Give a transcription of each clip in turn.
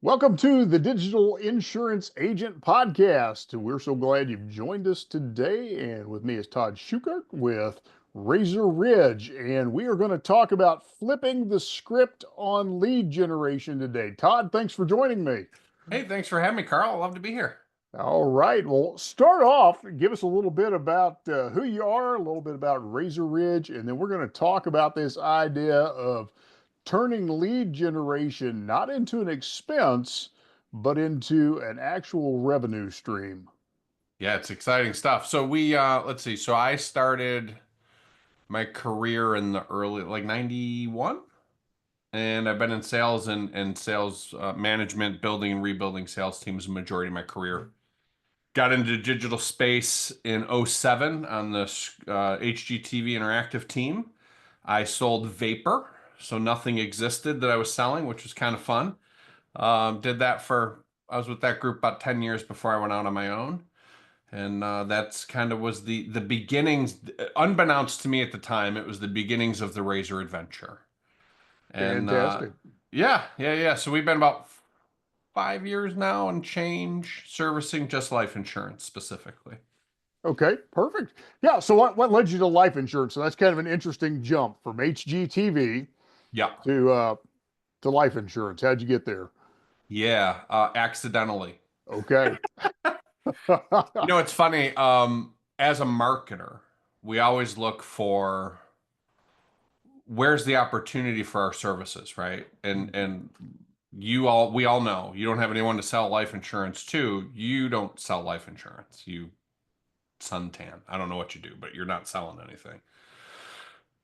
Welcome to the Digital Insurance Agent Podcast. We're so glad you've joined us today. And with me is Todd Schuchart with Razor Ridge. And we are going to talk about flipping the script on lead generation today. Todd, thanks for joining me. Hey, thanks for having me, Carl. I love to be here. All right. Well, start off, give us a little bit about who you are, a little bit about Razor Ridge, and then we're going to talk about this idea of turning lead generation not into an expense, but into an actual revenue stream. Yeah, it's exciting stuff. So let's see. So I started my career in the early, like 91, and I've been in sales and sales management, building and rebuilding sales teams the majority of my career. Got into digital space in '07 on the HGTV interactive team. I sold vapor, so nothing existed that I was selling, which was kind of fun. Did that I was with that group about 10 years before I went out on my own. And that's kind of was the beginnings, unbeknownst to me at the time, it was the beginnings of the Razor adventure. And Fantastic. yeah. So we've been about 5 years now and change servicing just life insurance specifically. Okay, perfect. Yeah. So what led you to life insurance? So that's kind of an interesting jump from HGTV Yeah. to life insurance. How'd you get there? Yeah. Accidentally. Okay. It's funny. As a marketer, we always look for where's the opportunity for our services, right? And we all know you don't have anyone to sell life insurance to. You don't sell life insurance. You suntan. I don't know what you do, but you're not selling anything.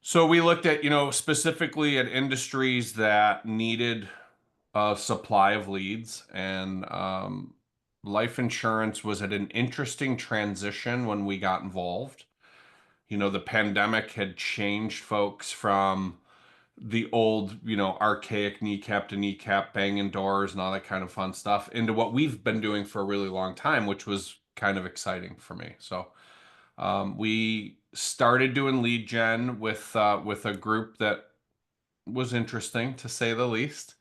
So we looked at, specifically at industries that needed a supply of leads, and life insurance was at an interesting transition when we got involved. The pandemic had changed folks from the old, archaic kneecap to kneecap banging doors and all that kind of fun stuff into what we've been doing for a really long time, which was kind of exciting for me. So we started doing lead gen with a group that was interesting to say the least.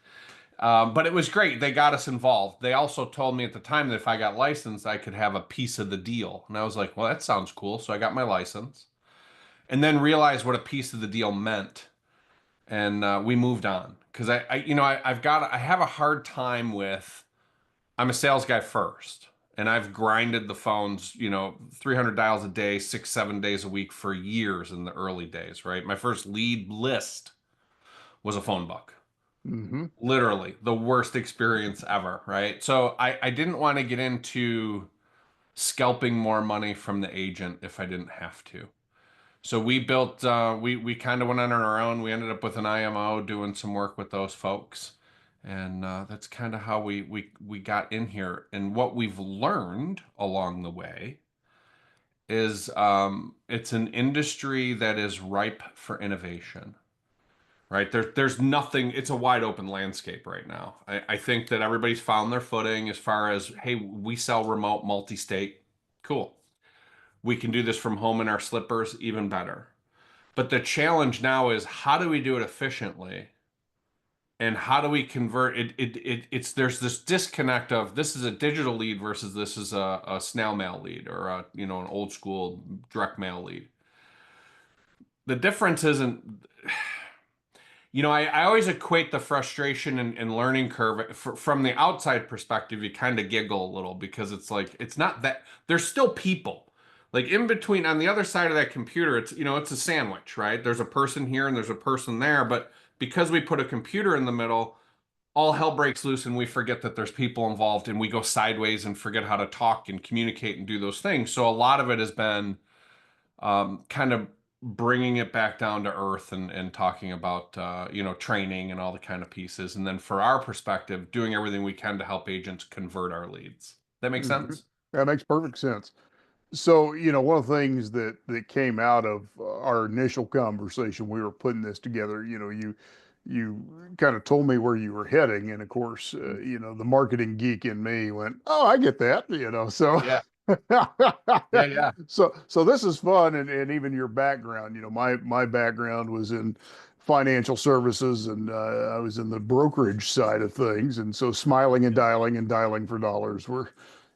But it was great. They got us involved. They also told me at the time that if I got licensed, I could have a piece of the deal. And I was like, well, that sounds cool. So I got my license and then realized what a piece of the deal meant, and we moved on because I have a hard time with. I'm a sales guy first, and I've grinded the phones, 300 dials a day, 6, 7 days a week for years in the early days. Right, my first lead list was a phone book. Hmm. Literally the worst experience ever. Right, so I didn't want to get into scalping more money from the agent if I didn't have to. So we built, we kind of went on our own. We ended up with an IMO doing some work with those folks, and that's kind of how we got in here. And what we've learned along the way is it's an industry that is ripe for innovation. Right, there's nothing. It's a wide open landscape right now. I think that everybody's found their footing as far as, hey, we sell remote multi-state. Cool. We can do this from home in our slippers, even better. But the challenge now is how do we do it efficiently? And how do we convert it's there's this disconnect of this is a digital lead versus this is a snail mail lead or an old school direct mail lead. The difference isn't, I always equate the frustration and learning curve from the outside perspective. You kind of giggle a little because it's like, it's not that there's still people like in between on the other side of that computer. It's a sandwich, right? There's a person here and there's a person there. But because we put a computer in the middle, all hell breaks loose and we forget that there's people involved and we go sideways and forget how to talk and communicate and do those things. So a lot of it has been kind of bringing it back down to earth and talking about training and all the kind of pieces, and then for our perspective doing everything we can to help agents convert our leads. That makes Hmm. sense. That makes perfect sense. So, one of the things that came out of our initial conversation, we were putting this together, you kind of told me where you were heading, and of course, the marketing geek in me went, "Oh, I get that," so Yeah, yeah. so this is fun, and even your background, my background was in financial services, and I was in the brokerage side of things, and so smiling and dialing for dollars were,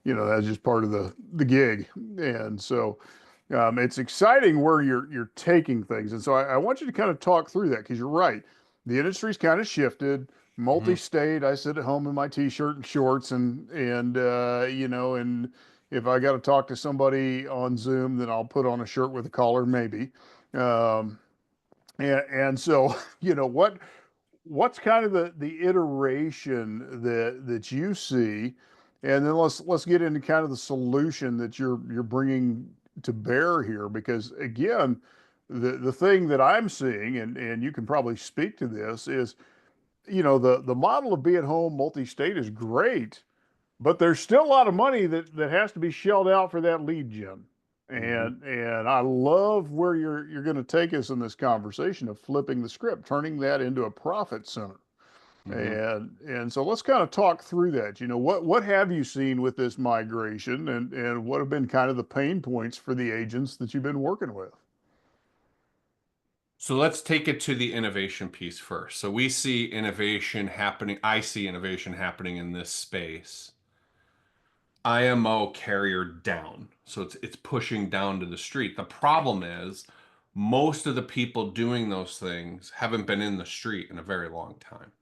that's just part of the gig. And so it's exciting where you're taking things. And so I want you to kind of talk through that because you're right. The industry's kind of shifted, Hmm. multi-state. I sit at home in my t-shirt and shorts, and if I got to talk to somebody on Zoom, then I'll put on a shirt with a collar, maybe. Um, and so, what's kind of the iteration that you see, and then let's get into kind of the solution that you're bringing to bear here, because again, the thing that I'm seeing, and you can probably speak to this, is the model of be at home multi-state is great, but there's still a lot of money that has to be shelled out for that lead gen. Hmm. And I love where you're going to take us in this conversation of flipping the script, turning that into a profit center. Hmm. And so let's kind of talk through that. What have you seen with this migration, and what have been kind of the pain points for the agents that you've been working with? So let's take it to the innovation piece first. So we see innovation happening. I see innovation happening in this space. IMO carrier down. So it's pushing down to the street. The problem is most of the people doing those things haven't been in the street in a very long time,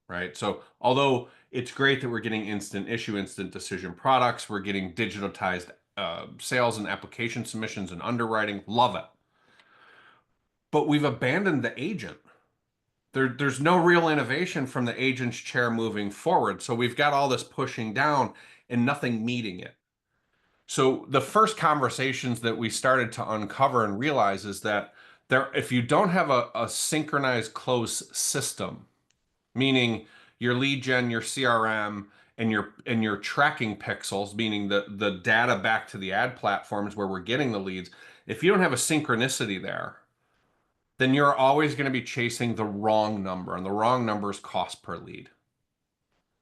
right? So although it's great that we're getting instant issue, instant decision products, we're getting digitalized sales and application submissions and underwriting, love it. But we've abandoned the agent. There's no real innovation from the agent's chair moving forward. So we've got all this pushing down and nothing meeting it. So the first conversations that we started to uncover and realize is that if you don't have a synchronized close system, meaning your lead gen, your CRM, and your tracking pixels, meaning the data back to the ad platforms where we're getting the leads, if you don't have a synchronicity there, then you're always going to be chasing the wrong number, and the wrong number is cost per lead,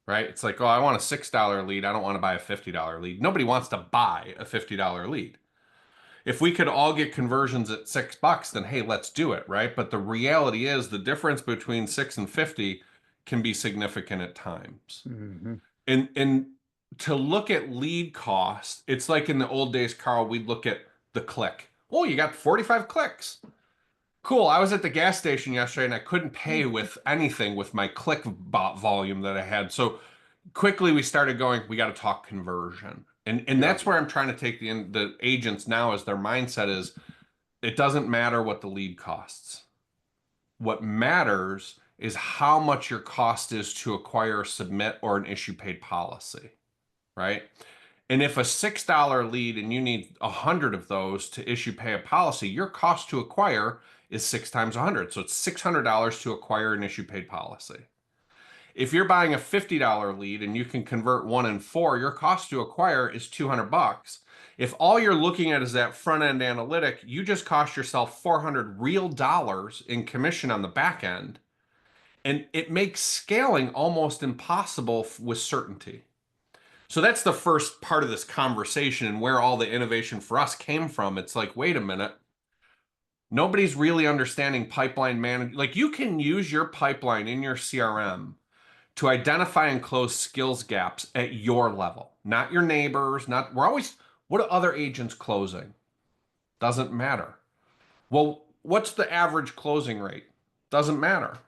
right? It's like, oh, I want a $6 lead. I don't want to buy a $50 lead. Nobody wants to buy a $50 lead. If we could all get conversions at $6, then hey, let's do it, right? But the reality is the difference between 6 and 50 can be significant at times. Mm-hmm. And to look at lead cost, it's like in the old days, Carl, we'd look at the click. Oh, you got 45 clicks. Cool. I was at the gas station yesterday and I couldn't pay with anything with my click bot volume that I had. So quickly we started going, we got to talk conversion. And Yeah. that's where I'm trying to take the agents now as their mindset is it doesn't matter what the lead costs. What matters is how much your cost is to acquire, submit, or an issue paid policy, right? And if a $6 lead and you need 100 of those to issue pay a policy, your cost to acquire is 6 times 100. So it's $600 to acquire an issue paid policy. If you're buying a $50 lead and you can convert 1 in 4, your cost to acquire is 200 bucks. If all you're looking at is that front end analytic, you just cost yourself 400 real dollars in commission on the back end. And it makes scaling almost impossible with certainty. So that's the first part of this conversation and where all the innovation for us came from. It's like, wait a minute. Nobody's really understanding pipeline management. Like you can use your pipeline in your CRM to identify and close skills gaps at your level, not your neighbors, not we're always what are other agents closing? Doesn't matter. Well, what's the average closing rate? Doesn't matter.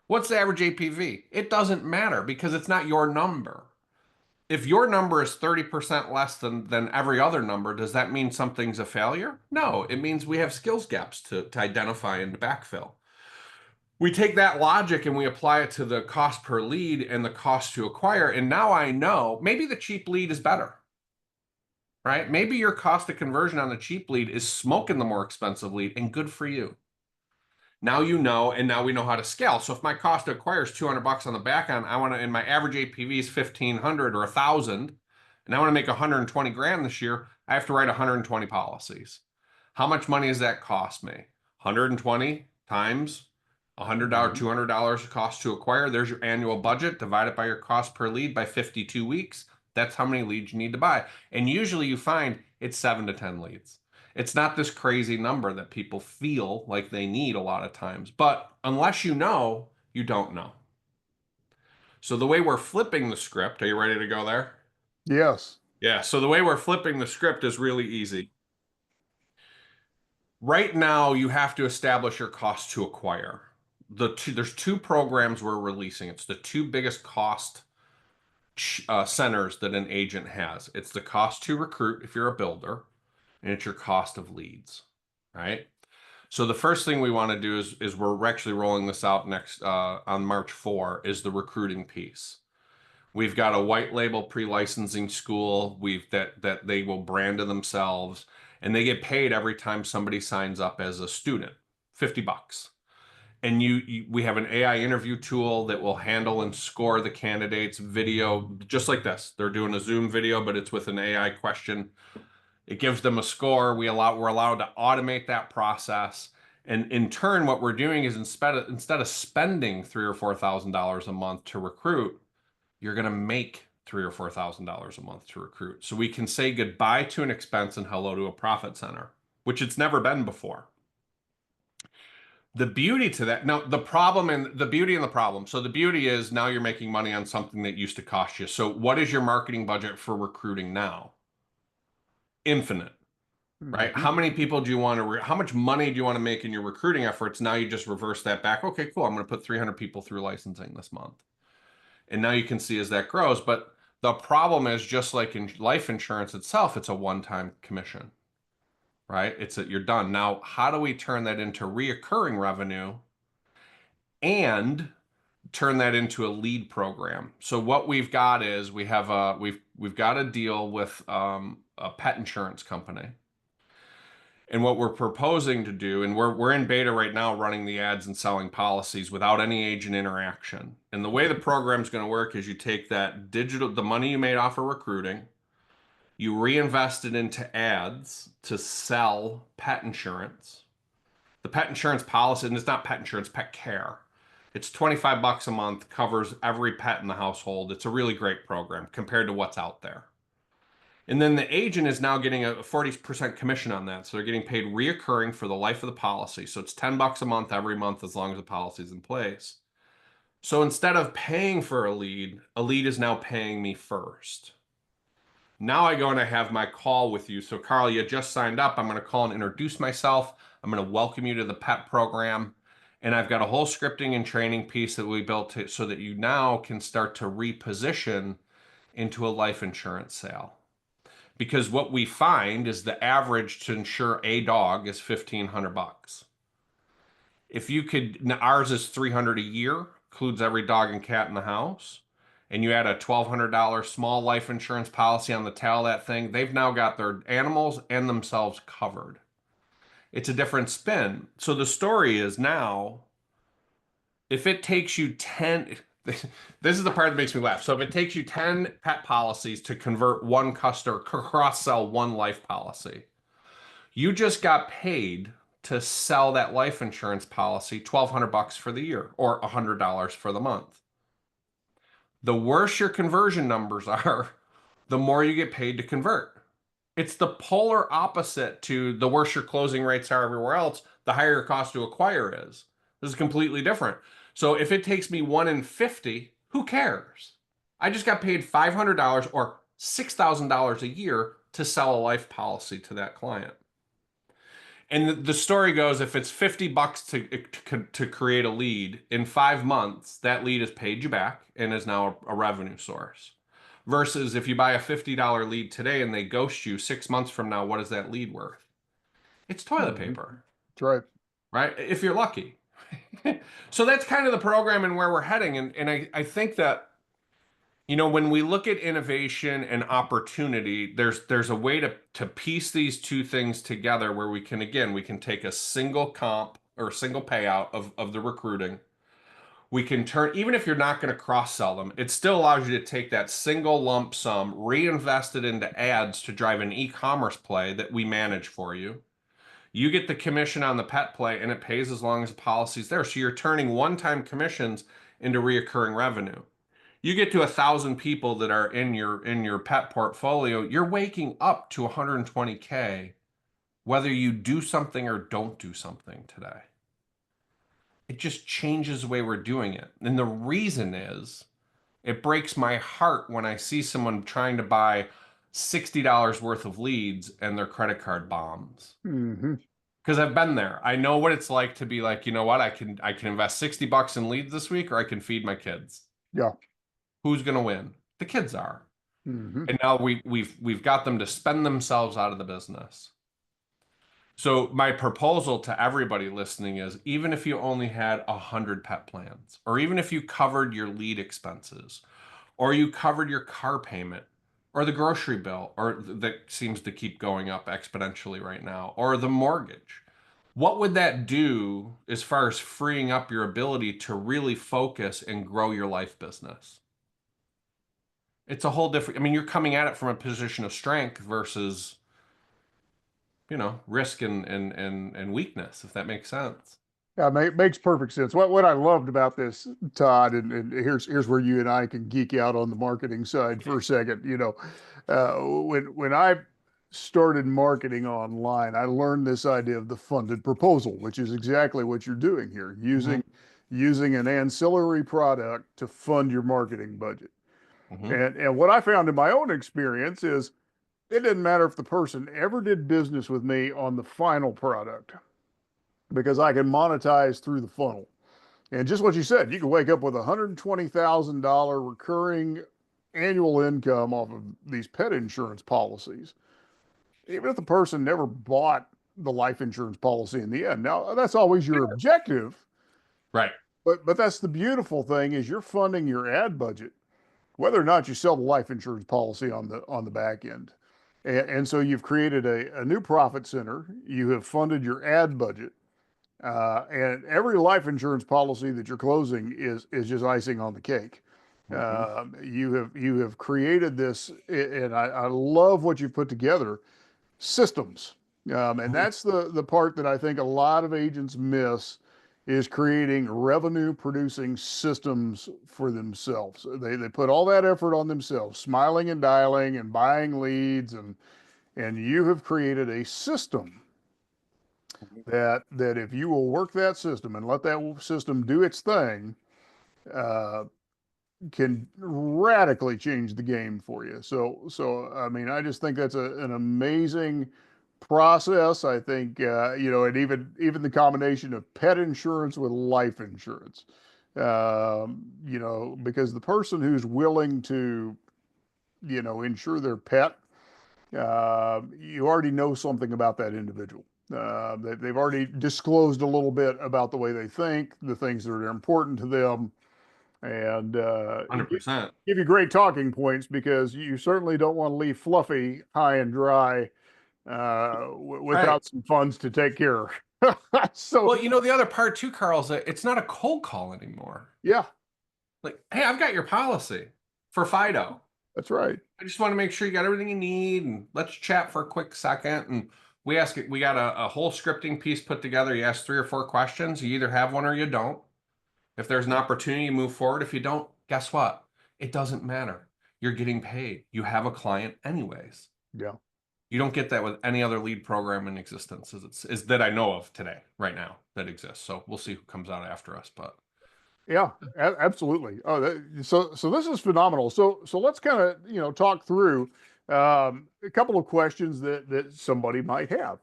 What's the average APV? It doesn't matter because it's not your number. If your number is 30% less than every other number, does that mean something's a failure? No, it means we have skills gaps to identify and to backfill. We take that logic and we apply it to the cost per lead and the cost to acquire. And now I know maybe the cheap lead is better, right? Maybe your cost of conversion on the cheap lead is smoking the more expensive lead and good for you. Now you know, and now we know how to scale. So if my cost to acquire is 200 bucks on the back end, I want to, and my average APV is 1,500 or 1,000, and I want to make 120 grand this year, I have to write 120 policies. How much money does that cost me? 120 times $100, Mm-hmm. $200 cost to acquire. There's your annual budget. Divide it by your cost per lead by 52 weeks. That's how many leads you need to buy. And usually you find it's 7 to 10 leads. It's not this crazy number that people feel like they need a lot of times. But unless you know, you don't know. So the way we're flipping the script, are you ready to go there? Yes. Yeah, so the way we're flipping the script is really easy. Right now, you have to establish your cost to acquire. There's two programs we're releasing. It's the two biggest cost centers that an agent has. It's the cost to recruit if you're a builder, and it's your cost of leads, right? So the first thing we want to do is we're actually rolling this out next on March 4 is the recruiting piece. We've got a white label pre-licensing school. That they will brand to themselves, and they get paid every time somebody signs up as a student, $50. And we have an AI interview tool that will handle and score the candidates video just like this. They're doing a Zoom video, but it's with an AI question. It gives them a score. We're allowed to automate that process. And in turn, what we're doing is instead of spending $3,000 or $4,000 a month to recruit, you're going to make $3,000 or $4,000 a month to recruit. So we can say goodbye to an expense and hello to a profit center, which it's never been before. The beauty to that, now the problem and the beauty and the problem. So the beauty is now you're making money on something that used to cost you. So what is your marketing budget for recruiting now? Infinite, right? Hmm. How many people do you want to, how much money do you want to make in your recruiting efforts? Now you just reverse that back. Okay, cool. I'm going to put 300 people through licensing this month. And now you can see as that grows. But the problem is just like in life insurance itself, it's a one-time commission, right? You're done. Now, how do we turn that into reoccurring revenue and turn that into a lead program? So what we've got is we've got a deal with a pet insurance company. And what we're proposing to do, and we're in beta right now running the ads and selling policies without any agent interaction. And the way the program's going to work is you take the money you made off of recruiting, you reinvest it into ads to sell pet insurance. The pet insurance policy, and it's not pet insurance, pet care. It's $25 a month, covers every pet in the household. It's a really great program compared to what's out there. And then the agent is now getting a 40% commission on that. So they're getting paid reoccurring for the life of the policy. So it's $10 a month every month as long as the policy is in place. So instead of paying for a lead is now paying me first. Now I go and I have my call with you. So Carl, you just signed up. I'm going to call and introduce myself. I'm going to welcome you to the pet program. And I've got a whole scripting and training piece that we built so that you now can start to reposition into a life insurance sale. Because what we find is the average to insure a dog is $1,500. If you could, ours is $300 a year, includes every dog and cat in the house, and you add a $1,200 small life insurance policy on the tail of that thing, they've now got their animals and themselves covered. It's a different spin. So the story is now, if it takes you 10, this is the part that makes me laugh. So if it takes you 10 pet policies to convert one customer, cross sell one life policy, you just got paid to sell that life insurance policy $1,200 for the year or $100 for the month. The worse your conversion numbers are, the more you get paid to convert. It's the polar opposite to the worse your closing rates are everywhere else, the higher your cost to acquire is. This is completely different. So if it takes me 1 in 50, who cares? I just got paid $500 or $6,000 a year to sell a life policy to that client. And the story goes, if it's $50 to create a lead in 5 months, that lead has paid you back and is now a revenue source. Versus if you buy a $50 lead today and they ghost you 6 months from now, what is that lead worth? It's toilet Hmm. paper, That's right. right? If you're lucky. So that's kind of the program and where we're heading. And I think that, when we look at innovation and opportunity, there's a way to piece these two things together where we can take a single comp or a single payout of the recruiting. We can turn, even if you're not going to cross sell them, it still allows you to take that single lump sum, reinvest it into ads to drive an e-commerce play that we manage for you. You get the commission on the pet play and it pays as long as the policy's there. So you're turning one-time commissions into reoccurring revenue. You get to 1,000 people that are in your pet portfolio, you're waking up to 120K, whether you do something or don't do something today. It just changes the way we're doing it. And the reason is it breaks my heart when I see someone trying to buy $60 worth of leads and their credit card bombs. Hmm. Because I've been there. I know what it's like to be like, you know what? I can invest $60 in leads this week or I can feed my kids. Yeah. Who's going to win? The kids are. Hmm. And now we've got them to spend themselves out of the business. So my proposal to everybody listening is even if you only had 100 pet plans, or even if you covered your lead expenses, or you covered your car payment, or the grocery bill, or that seems to keep going up exponentially right now, or the mortgage, what would that do as far as freeing up your ability to really focus and grow your life business? It's a whole different, I mean, you're coming at it from a position of strength versus, risk and weakness, if that makes sense. Yeah, makes perfect sense. What I loved about this, Todd, and here's where you and I can geek out on the marketing side for a second. When I started marketing online, I learned this idea of the funded proposal, which is exactly what you're doing here, Hmm. using an ancillary product to fund your marketing budget. Hmm. And what I found in my own experience is it didn't matter if the person ever did business with me on the final product because I can monetize through the funnel. And just what you said, you can wake up with $120,000 recurring annual income off of these pet insurance policies, even if the person never bought the life insurance policy in the end. Now, that's always your objective, Right. but that's the beautiful thing is you're funding your ad budget, whether or not you sell the life insurance policy on the back end. And so you've created a new profit center. You have funded your ad budget. And every life insurance policy that you're closing is just icing on the cake. Hmm. You have created this, and I love what you've put together systems, and Hmm. that's the part that I think a lot of agents miss is creating revenue producing systems for themselves. They put all that effort on themselves, smiling and dialing and buying leads, and you have created a system that if you will work that system and let that system do its thing, uh, can radically change the game for you. So I mean, I just think that's an amazing process. I think and even the combination of pet insurance with life insurance. Because the person who's willing to insure their pet, you already know something about that individual. They've already disclosed a little bit about the way they think, the things that are important to them, and give 100%. you great talking points because you certainly don't want to leave Fluffy high and dry Right. without some funds to take care of. So, Well, the other part too, Carl, is that it's not a cold call anymore. yeah, Like, hey, I've got your policy for Fido. that's right. I just want to make sure you got everything you need, and let's chat for a quick second. And we got a whole scripting piece put together. You ask 3 or 4 questions. You either have one or you don't. If there's an opportunity, you move forward. If you don't, guess what? It doesn't matter. You're getting paid. You have a client anyways. Yeah. You don't get that with any other lead program in existence, is that I know of today, right now, that exists. So we'll see who comes out after us. But Yeah, absolutely. Oh, so this is phenomenal. So let's kind of talk through a couple of questions that somebody might have.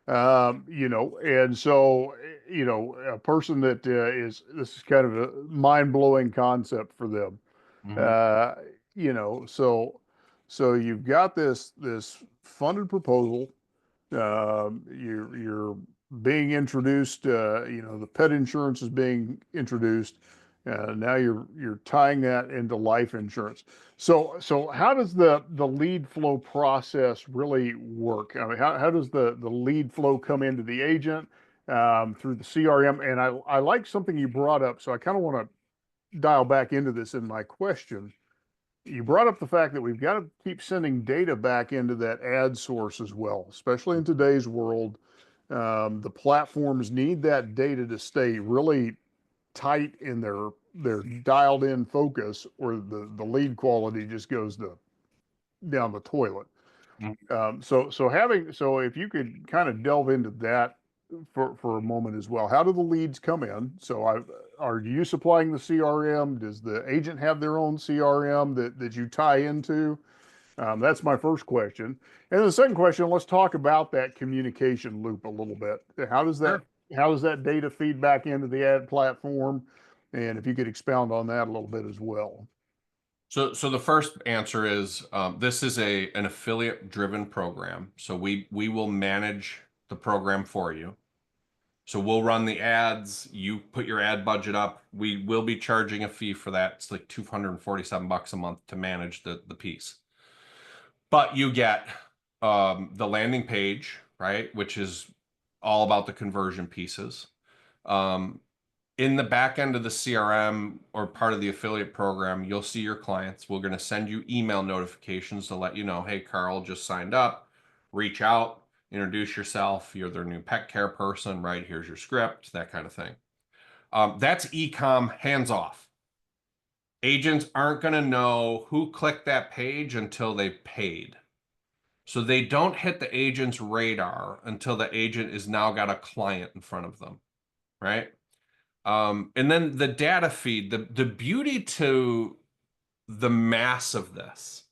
And so a person that is this is kind of a mind blowing concept for them. mhm, Uh, so you've got this funded proposal. You're being introduced. The pet insurance is being introduced. Now you're tying that into life insurance. So how does the lead flow process really work? I mean, how does the lead flow come into the agent through the CRM? And I like something you brought up, so I kind of want to dial back into this in my question. You brought up the fact that we've got to keep sending data back into that ad source as well, especially in today's world. The platforms need that data to stay really tight in their dialed in focus, or the lead quality just goes down the toilet. mhm. So if you could kind of delve into that for a moment as well. How do the leads come in? Are you supplying the CRM? Does the agent have their own CRM that you tie into? That's my first question. And the second question, let's talk about that communication loop a little bit. Sure. How does that data feed back into the ad platform? And if you could expound on that a little bit as well. So the first answer is this is an affiliate driven program. So we will manage the program for you. So we'll run the ads. You put your ad budget up. We will be charging a fee for that. It's like 247 bucks a month to manage the piece. But you get the landing page, right, which is all about the conversion pieces. Um, in the back end of the CRM or part of the affiliate program, you'll see your clients. We're going to send you email notifications to let you know, hey, Carl just signed up. Reach out, introduce yourself. You're their new pet care person, right? Here's your script, that kind of thing. That's e-com hands off. Agents aren't going to know who clicked that page until they paid. So they don't hit the agent's radar until the agent is now got a client in front of them, right? And then the data feed, the beauty to the mass of this.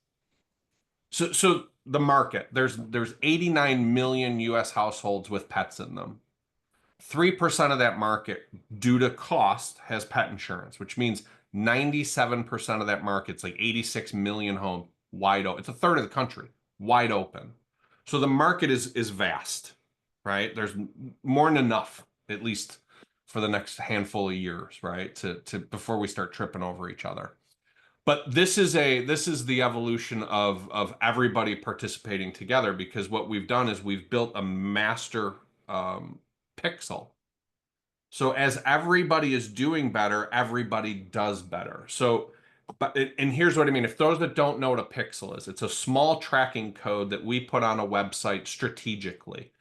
So the market, there's 89 million US households with pets in them. 3% of that market, due to cost, has pet insurance, which means 97% of that market's like 86 million homes wide open. It's a third of the country, wide open. So the market is vast, right? There's more than enough, at least for the next handful of years, right? To before we start tripping over each other. But this is the evolution of everybody participating together because what we've done is we've built a master pixel. So as everybody is doing better, everybody does better. So, and here's what I mean. If those that don't know what a pixel is, it's a small tracking code that we put on a website strategically.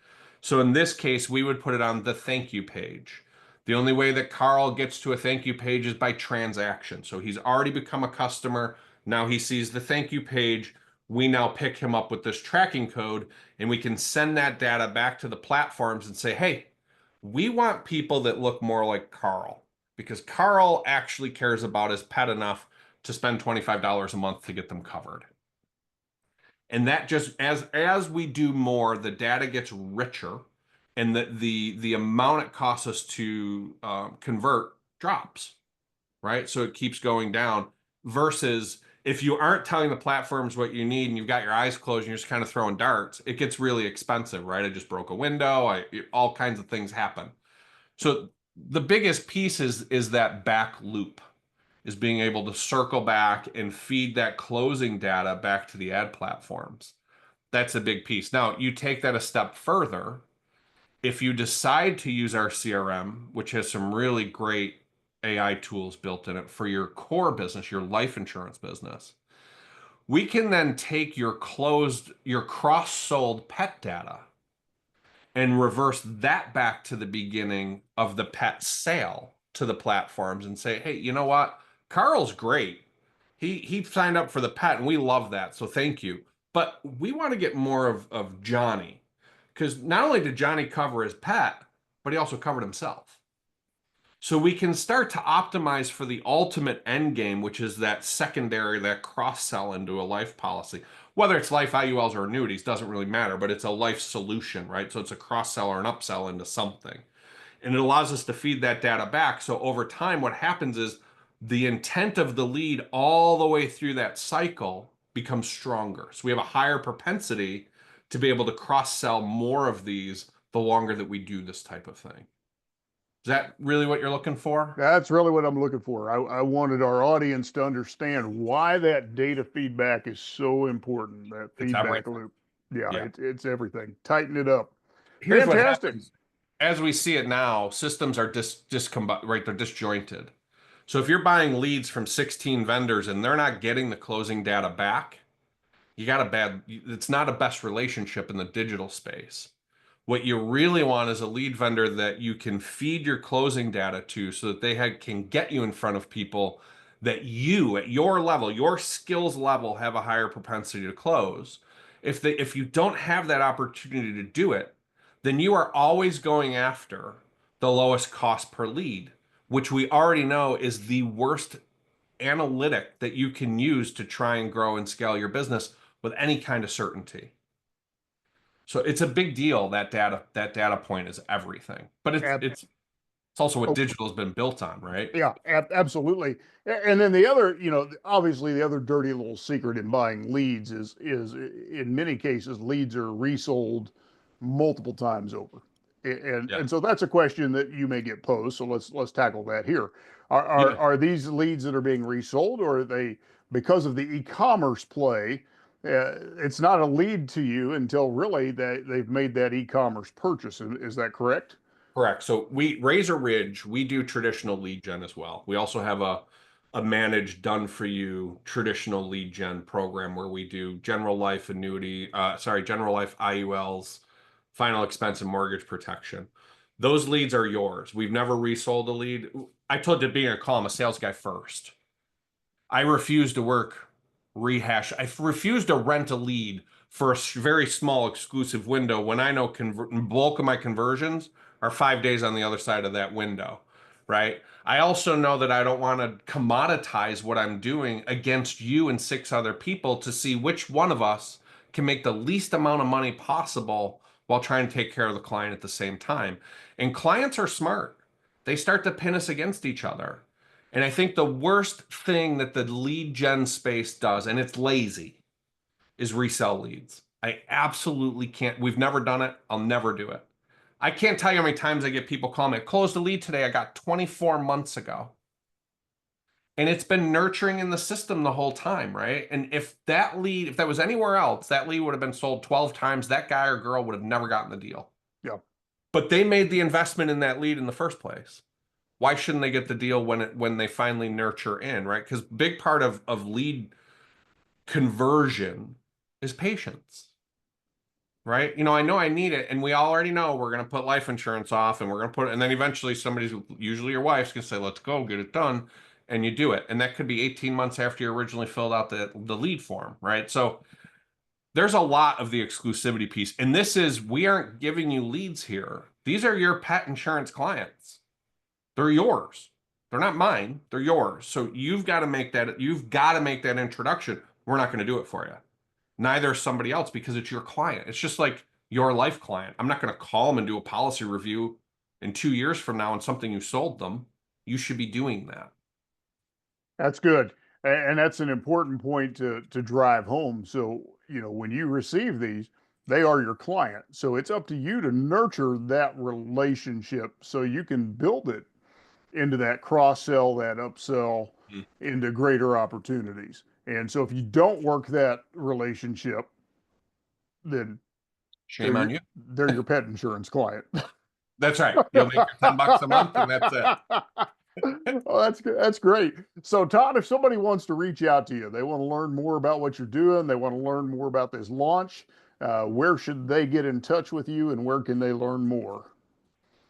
So in this case, we would put it on the thank you page. The only way that Carl gets to a thank you page is by transaction. So he's already become a customer. Now he sees the thank you page. We now pick him up with this tracking code, and we can send that data back to the platforms and say, hey, we want people that look more like Carl because Carl actually cares about his pet enough to spend $25 a month to get them covered. And that just as we do more, the data gets richer, and the amount it costs us to convert drops, right? So it keeps going down. Versus if you aren't telling the platforms what you need and you've got your eyes closed and you're just kind of throwing darts, it gets really expensive, right? I just broke a window. All kinds of things happen. So the biggest piece is that back loop, is being able to circle back and feed that closing data back to the ad platforms. That's a big piece. Now, you take that a step further. If you decide to use our CRM, which has some really great AI tools built in it for your core business, your life insurance business, we can then take your cross-sold pet data and reverse that back to the beginning of the pet sale to the platforms and say, hey, you know what? Carl's great. He signed up for the pet and we love that. So thank you. But we want to get more of Johnny. Because not only did Johnny cover his pet, but he also covered himself. So we can start to optimize for the ultimate end game, which is that secondary, that cross sell into a life policy. Whether it's life IULs or annuities doesn't really matter, but it's a life solution, right? So it's a cross sell or an upsell into something. And it allows us to feed that data back. So over time, what happens is the intent of the lead all the way through that cycle becomes stronger. So we have a higher propensity to be able to cross sell more of these the longer that we do this type of thing. Is that really what you're looking for? That's really what I'm looking for. I wanted our audience to understand why that data feedback is so important, that It's feedback everything. loop. Yeah, Yeah. it's everything. Tighten it up. Here's what Fantastic. happens. As we see it now, systems are right, they're disjointed. So if you're buying leads from 16 vendors and they're not getting the closing data back, you got a bad, it's not a best relationship in the digital space. What you really want is a lead vendor that you can feed your closing data to so that can get you in front of people that you, at your level, your skills level, have a higher propensity to close. If you don't have that opportunity to do it, then you are always going after the lowest cost per lead, which we already know is the worst analytic that you can use to try and grow and scale your business with any kind of certainty. So it's a big deal. That data point is everything. But Ab- it's also what oh, digital has been built on, right? yeah, absolutely. And then the other, obviously the other dirty little secret in buying leads is in many cases leads are resold multiple times over. And Yeah. so that's a question that you may get posed. So let's tackle that here. Are are Yeah. are these leads that are being resold, or are they because of the e-commerce play? It's not a lead to you until really they've made that e-commerce purchase. Is that correct? Correct. So we Razor Ridge, we do traditional lead gen as well. We also have a managed done for you traditional lead gen program where we do general life annuity, general life IULs, final expense and mortgage protection. Those leads are yours. We've never resold a lead. I told you being a call, I'm a sales guy first. I refuse to work rehash. I refuse to rent a lead for a very small exclusive window when I know bulk of my conversions are 5 days on the other side of that window, right? I also know that I don't want to commoditize what I'm doing against you and six other people to see which one of us can make the least amount of money possible while trying to take care of the client at the same time. And clients are smart. They start to pin us against each other. And I think the worst thing that the lead gen space does, and it's lazy, is resell leads. I absolutely can't. We've never done it. I'll never do it. I can't tell you how many times I get people call me, closed a lead today I got 24 months ago. And it's been nurturing in the system the whole time, right? And if that was anywhere else, that lead would have been sold 12 times. That guy or girl would have never gotten the deal. Yeah. But they made the investment in that lead in the first place. Why shouldn't they get the deal when they finally nurture in, right? Because big part of lead conversion is patience, right? I know I need it, and we already know we're going to put life insurance off, and we're going to put it, and then eventually somebody's, usually your wife's, going to say, "Let's go, get it done," and you do it, and that could be 18 months after you originally filled out the lead form, right? So there's a lot of the exclusivity piece, and we aren't giving you leads here. These are your pet insurance clients. They're yours. They're not mine. They're yours. So you've got to make that introduction. We're not going to do it for you. Neither is somebody else because it's your client. It's just like your life client. I'm not going to call them and do a policy review in 2 years from now on something you sold them. You should be doing that. That's good. And that's an important point to drive home. So, when you receive these, they are your client. So it's up to you to nurture that relationship so you can build it into that cross sell, that upsell, Mm. into greater opportunities. And so if you don't work that relationship, then Shame on you. they're your pet insurance client. That's right. You'll make your $10 a month and that's it. Oh, that's good. That's great. So, Todd, if somebody wants to reach out to you, they want to learn more about what you're doing, they want to learn more about this launch, where should they get in touch with you and where can they learn more?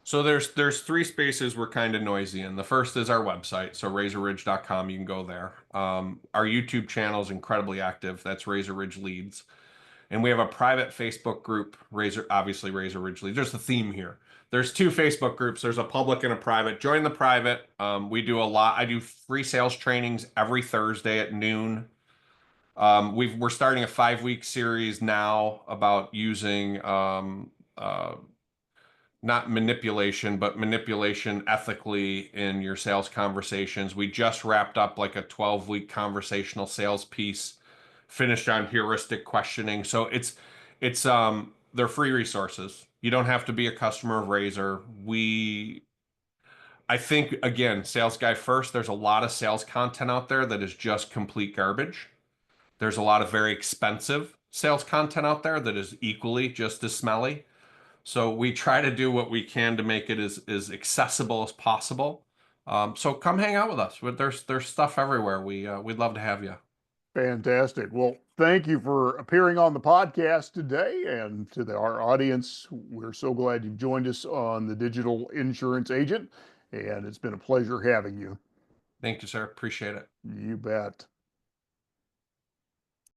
So there's three spaces we're kind of noisy in. The first is our website, so razorridge.com. You can go there. Our YouTube channel is incredibly active. That's Razor Ridge Leads, and we have a private Facebook group. Obviously Razor Ridge Leads. There's a theme here. There's two Facebook groups. There's a public and a private. Join the private. We do a lot. I do free sales trainings every Thursday at noon. We're starting a 5-week series now about using not manipulation, but manipulation ethically in your sales conversations. We just wrapped up like a 12-week conversational sales piece, finished on heuristic questioning. So it's they're free resources. You don't have to be a customer of Razor. I think again, sales guy first, there's a lot of sales content out there that is just complete garbage. There's a lot of very expensive sales content out there that is equally just as smelly. So we try to do what we can to make it as accessible as possible. So come hang out with us. There's stuff everywhere. We'd love to have you. Fantastic. Well, thank you for appearing on the podcast today. And to our audience, we're so glad you've joined us on the Digital Insurance Agent. And it's been a pleasure having you. Thank you, sir. Appreciate it. You bet.